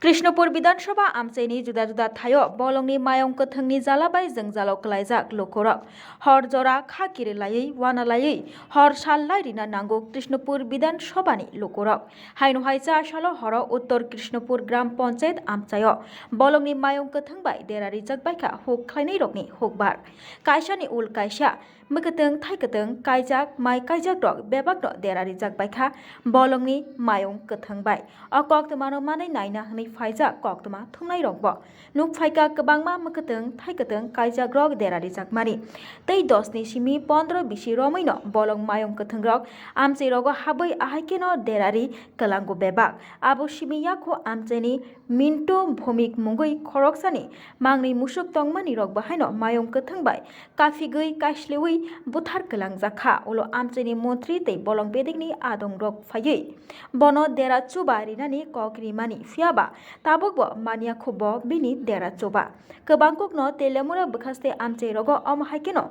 कृष्णपुर विधानसभा आमचैनी जुदा जुदा थायो बलंगनि मायं कथंनि जालाबाय जों जालाव कलायजाक लखरक हर जरा खाकिरे लायै वाना लायै हर साल लायरिना नांगौ कृष्णपुर विधानसभानि लखरक हायनो हायचा आसालो हर उत्तर कृष्णपुर ग्राम पंचायत आमचायो बलंगनि मायं कथं बाय देरारि जाकबायखा हुक खायनै रकनि हुकबार कायसानि उल कायसा मकतों थाइकतों कायजाक माय कायजाक रक बेबाक न देरारि जाकबायखा बलंगनि मायं कथं बाय अकक तमानो मानै नायना हनै फायजा कक्तमा थुंनाय रंबो नुक फायका कबांमा मकतों थाइकतों कायजाक रक देरारि जाकमानि तै 10 नि सिमी 15 बिसि रमैनो बलं मायं कथं रक आमचे रगो हाबै आहायके न देरारि कलांगो बेबाक आबो सिमियाखो आमचेनि मिन्टो भूमिक मुंगै खरकसानि मांगनै मुसुक तंगमानि रक बाहायनो मायं कथं बाय काफिगै काश्लेवै बुथार कलां जाखा उलो आमचेनि मन्त्री तै बलं बेदिकनि आदं रक फायै बनो देरा चुबा रिनानि ककरि मानि फियाबा ताबकबो मानिया खुबो बिनि देरा चुबा गोबांकुकनो तेलेमुरा बखास्ते आमचे रगो अमहायकेनो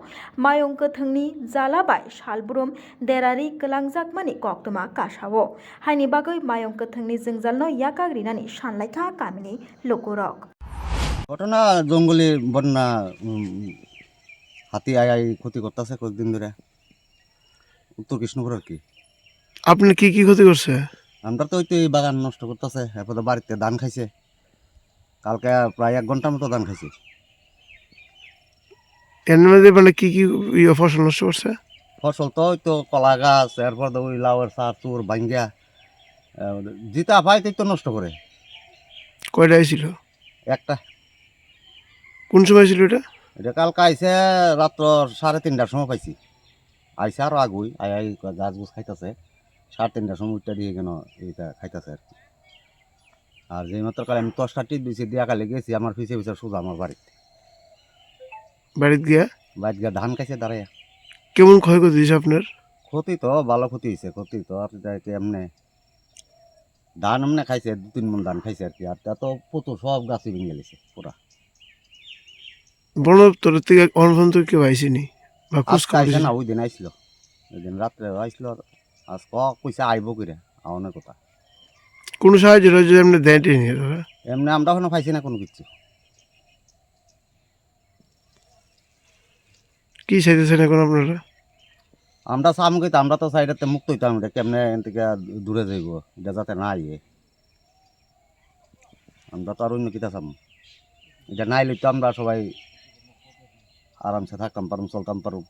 मायं कथंनि जालाबाय सालब्रुम देरारि कलांजाक मानि कक्तमा कासावो हायनि बागै मायं कथंनि जोंजालनो याकाग्रिनानि सानलायखा कामिनि लुकुरक ঘটনা জঙ্গলে বন্যা হাতি আয় ক্ষতি করতেছে কয়েকদিন ধরে উত্তর কৃষ্ণপুর আর কি। আপনি কি কি ক্ষতি করছে? আমরা তো ওই তো এই বাগান নষ্ট করতেছে, এরপরে বাড়িতে ধান খাইছে, কালকে প্রায় 1 ঘন্টার মতো ধান খাইছে। এর মধ্যে মানে কি কি ফসল নষ্ট করছে? ফসল তো ওই তো কলা গাছ, এরপর তো ওই লাউয়ের সার চুর ভাঙ্গিয়া জিতা পাই তো নষ্ট করে। কয়টা ছিল? একটা। কোন সময় ছিল এটা? এটা কালকে আইসে রাত্র 3:30টার সময় পাইছি। আইসে আরো আগুই আই গাছ গুছ খাইতেছে, 3:30টার সময় উঠটা দিয়ে কেন এইটা খাইতেছে আর কি। আর যে মাত্র কালে আমি 10টা টিপ দিয়েছি দিয়া কালে গেছি আমার পিছিয়ে পিছিয়ে সোজা আমার বাড়িতে গিয়া ধান খাইছে দাঁড়াইয়া। কেমন ক্ষয়ক্ষতি হয়েছে আপনার? ক্ষতি তো ভালো ক্ষতি হয়েছে, ক্ষতি তো আর এমনি ধান এমনি খাইছে, 2-3 মণ ধান খাইছে আর কি। আর তা তো প্রচুর সব গাছই ভেঙে গেছে পুরা। বন দপ্তরের থেকে অনফন্ত কেউ আইসিনি বা আইসে না, ওই দিন আইসলো, ওই দিন রাত্রে আইসলো। আজ কইসা আইব কইরা আওনের কথা। কোন সাহায্য রয়েছে এমনি দেয়নি? এমনি আমরা এখনো পাইছি না কোনো কিছু। কি চাইতেছেন এখন আপনারা? আমরা সামুকে তো আমরা তো সাইডেতে মুক্ত হইতাম, এটা কেমনে এখান থেকে দূরে যাইব, এটা যাতে না আইয়ে। আমরা তো আর অন্য কিতা চাম, এটা না আইলে তো আমরা সবাই আরামসে থাকতাম পারুম, চলতাম পারুম।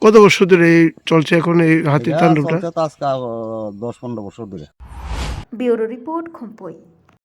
কত বছর ধরে এই চলছে এখন এই হাতির তাণ্ডবটা? চলছে তো আজকে 10-15 বছর ধরে। Bureau report খম্পই।